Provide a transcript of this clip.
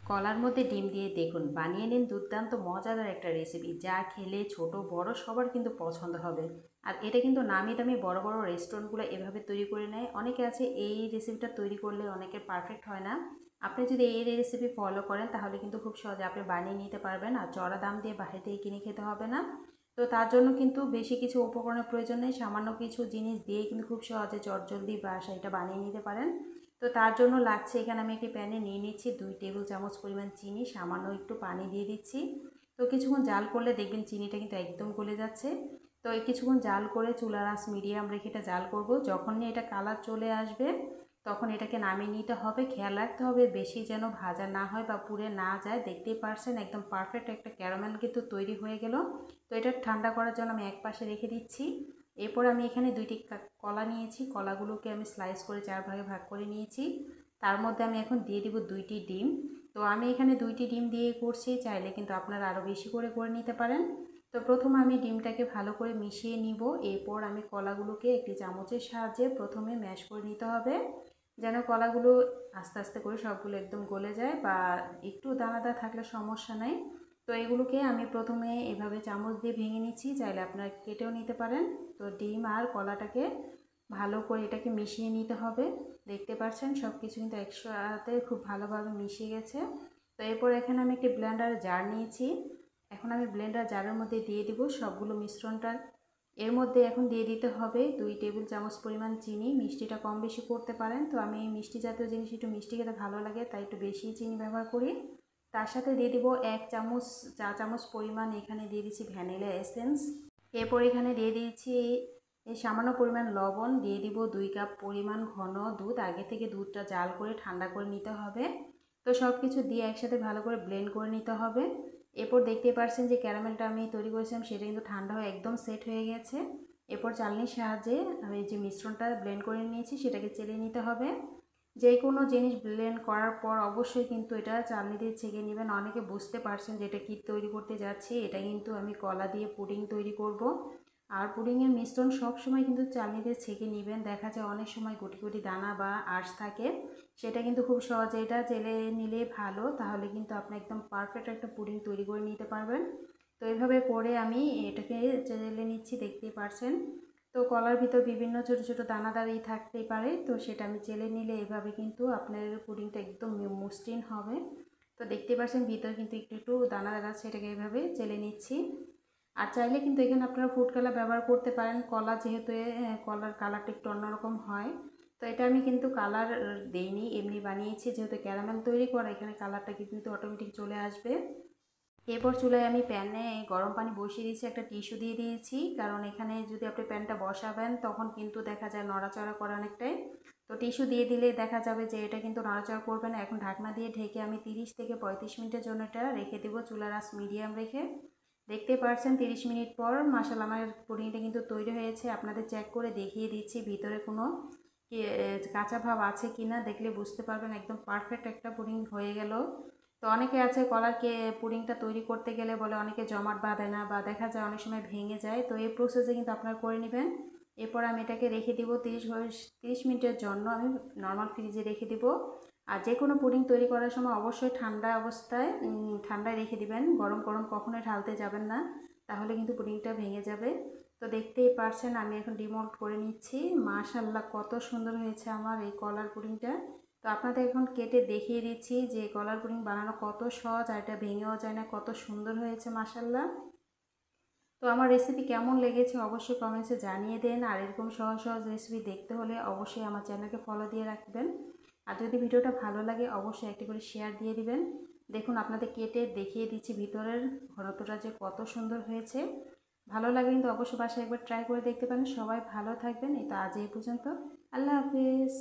কলার মধ্যে ডিম দিয়ে দেখুন বানিয়ে নিন দুর্দান্ত মজাদার একটা রেসিপি, যা খেলে ছোট বড় সবার কিন্তু পছন্দ হবে। আর এটা কিন্তু নামি দামি বড় বড় রেস্টুরেন্টগুলো এভাবে তৈরি করে নেয়। অনেকে আছে এই রেসিপিটা তৈরি করলে অনেকের পারফেক্ট হয় না। আপনি যদি এই রেসিপি ফলো করেন তাহলে কিন্তু খুব সহজে আপনি বানিয়ে নিতে পারবেন, আর চড়া দাম দিয়ে বাইরে থেকে কিনে খেতে হবে না। তো তার জন্য কিন্তু বেশি কিছু উপকরণের প্রয়োজন নেই, সামান্য কিছু জিনিস দিয়ে কিন্তু খুব সহজে চটজলদি এটা বানিয়ে নিতে পারেন। তো তার জন্য লাগছে, এখানে আমি একটি প্যানে নিয়ে নিচ্ছি 2 টেবিল চামচ পরিমাণ চিনি, সামান্য একটু পানি দিয়ে দিচ্ছি। তো কিছুক্ষণ জাল করলে দেখবেন চিনিটা কিন্তু একদম গলে যাচ্ছে। তো এই কিছুক্ষণ জাল করে চুলার আঁচ মিডিয়াম রেখে এটা জাল করব। যখনই এটা কালার চলে আসবে তখন এটাকে নামিয়ে নিতে হবে। খেয়াল রাখতে হবে বেশি যেন ভাজা না হয় বা পুড়ে না যায়। দেখতেই পারছেন একদম পারফেক্ট একটা ক্যারামেল কিন্তু তৈরি হয়ে গেল। তো এটা ঠান্ডা করার জন্য আমি এক পাশে রেখে দিচ্ছি। এরপর আমি এখানে 2টি কলা নিয়েছি, কলাগুলোকে আমি স্লাইস করে 4 ভাগে ভাগ করে নিয়েছি। তার মধ্যে আমি এখন দিয়ে দিব 2টি ডিম। তো আমি এখানে 2টি ডিম দিয়ে করছি, চাইলে কিন্তু আপনারা আরও বেশি করে নিতে পারেন। তো প্রথম আমি ডিমটাকে ভালো করে মিশিয়ে নিব। এরপর আমি কলাগুলোকে একটি চামচের সাহায্যে প্রথমে ম্যাশ করে নিতে হবে, যেন কলাগুলো আস্তে আস্তে করে সবগুলো একদম গলে যায়, বা একটু দানাদার থাকলে সমস্যা নাই। তো এগুলোকে আমি প্রথমে এভাবে চামচ দিয়ে ভেঙে নিচ্ছি, চাইলে আপনারা কেটেও নিতে পারেন। তো ডিম আর কলাটাকে ভালো করে এটাকে মিশিয়ে নিতে হবে। দেখতে পাচ্ছেন সব কিছু কিন্তু একসাথে খুব ভালোভাবে মিশিয়ে গেছে। তো এরপর এখানে আমি একটি ব্লেন্ডার জার নিয়েছি। এখন আমি ব্লেন্ডার জারের মধ্যে দিয়ে দিব সবগুলো মিশ্রণটা। এর মধ্যে এখন দিয়ে দিতে হবে 2 টেবিল চামচ পরিমাণ চিনি। মিষ্টিটা কম বেশি করতে পারেন, তো আমি মিষ্টি জাতীয় জিনিস একটু মিষ্টি খেতে ভালো লাগে তাই একটু বেশি চিনি ব্যবহার করি। তার সাথে দিয়ে দিব 1 চা চামচ পরিমাণ, এখানে দিয়ে দিচ্ছি ভ্যানিলা এসেন্স। এরপর এখানে দিয়ে দিয়েছি এই সামান্য পরিমাণ লবণ, দিয়ে দিব 2 কাপ পরিমাণ ঘন দুধ। আগে থেকে দুধটা জাল করে ঠান্ডা করে নিতে হবে। তো সব কিছু দিয়ে একসাথে ভালো করে ব্লেন্ড করে নিতে হবে। এরপর দেখতে পাচ্ছেন যে ক্যারামেলটা আমি তৈরি করেছিলাম সেটা কিন্তু ঠান্ডা হয়ে একদম সেট হয়ে গেছে। এরপর চালনির সাহায্যে আমি যে মিশ্রণটা ব্লেন্ড করে নিয়েছি সেটাকে চেলে নিতে হবে। যে কোনো জিনিস ব্লেন্ড করার পর অবশ্যই কিন্তু এটা চালনি দিয়ে ছেঁকে নেবেন। অনেকে বুঝতে পারছেন যে এটা কী তৈরি করতে যাচ্ছি, এটা কিন্তু আমি কলা দিয়ে পুডিং তৈরি করব। আর পুডিংয়ের মিশ্রণ সবসময় কিন্তু চালনি দিয়ে ছেঁকে নেবেন। দেখা যায় অনেক সময় গুটি গুটি দানা বা আঁশ থাকে, সেটা কিন্তু খুব সহজে এটা চেলে নিলে ভালো, তাহলে কিন্তু আপনি একদম পারফেক্ট একটা পুডিং তৈরি করে নিতে পারবেন। তো এইভাবে করে আমি এটাকে চেলে নিচ্ছি, দেখতেই পারছেন। তো কলার ভিতর বিভিন্ন ছোট ছোট দানাদারই থাকতেই পারে, তো সেটা আমি চেলে নিলে এভাবে কিন্তু আপনার পুডিংটা একদম মসৃণ হবে। তো দেখতে পাচ্ছেন ভিতরে কিন্তু একটু একটু দানাদার আছে, এটাকে এইভাবে চেলে নিচ্ছি। আর চাইলে কিন্তু এখানে আপনারা ফুড কালার ব্যবহার করতে পারেন, কলা যেহেতু কলার কালারটা একটু অন্যরকম হয়। তো এটা আমি কিন্তু কালার দেইনি, এমনি বানিয়েছি, যেহেতু ক্যারামেল তৈরি করা এখানে কালারটা কিন্তু অটোমেটিক চলে আসবে। এরপর চুলায় আমি প্যানে গরম পানি বসিয়ে দিয়েছি, একটা টিস্যু দিয়ে দিয়েছি, কারণ এখানে যদি আপনি প্যানটা বসাবেন তখন কিন্তু দেখা যায় নড়াচড়া করে অনেকটাই। তো টিস্যু দিয়ে দিলে দেখা যাবে যে এটা কিন্তু নড়াচড়া করবে না। এখন ঢাকনা দিয়ে ঢেকে আমি 30 থেকে 35 মিনিটের জন্য এটা রেখে দেবো, চুলার আঁচ মিডিয়াম রেখে। দেখতে পাচ্ছেন 30 মিনিট পর মাশাআল্লাহ আমার পুডিংটা কিন্তু তৈরি হয়েছে। আপনাদের চেক করে দেখিয়ে দিচ্ছি ভিতরে কোনো কাঁচা ভাব আছে কিনা, দেখলে বুঝতে পারবেন একদম পারফেক্ট একটা পুডিং হয়ে গেল। তো অনেকে আছে কলার পুডিংটা তৈরি করতে গেলে বলে অনেকে জমাট বাঁধে না, বা দেখা যায় অনেক সময় ভেঙে যায়। তো এই প্রসেসে কিন্তু আপনারা করে নেবেন। এরপর আমি এটাকে রেখে দিব 30 মিনিটের জন্য, আমি নর্মাল ফ্রিজে রেখে দিব। আর যে কোনো পুডিং তৈরি করার সময় অবশ্যই ঠান্ডা অবস্থায় ঠান্ডায় রেখে দিবেন, গরম গরম কখনোই ঢালতে যাবেন না, তাহলে কিন্তু পুডিংটা ভেঙে যাবে। তো দেখতেই পারছেন আমি এখন ডিমোল্ড করে নিচ্ছি। মাশাআল্লাহ কত সুন্দর হয়েছে আমার এই কলার পুডিংটা। তো আপনাদের এখন কেটে দেখিয়ে দিচ্ছি যে কলার পুডিং বানানো কত সহজ, আর এটা ভেঙেও যায় না, কত সুন্দর হয়েছে মাশাআল্লাহ। তো আমার রেসিপি কেমন লেগেছে অবশ্যই কমেন্টসে জানিয়ে দেন। আর এরকম সহজ সহজ রেসিপি দেখতে হলে অবশ্যই আমার চ্যানেলকে ফলো দিয়ে রাখবেন। আর যদি ভিডিওটা ভালো লাগে অবশ্যই একটি করে শেয়ার দিয়ে দিবেন। দেখুন আপনাদের কেটে দেখিয়ে দিচ্ছি ভিতরের ঘনত্বটা যে কত সুন্দর হয়েছে। ভালো লাগে কিন্তু অবশ্যই বাসায় একবার ট্রাই করে দেখতে পারেন। সবাই ভালো থাকবেন। এই তো আজ এই পর্যন্ত। আল্লাহ হাফিজ।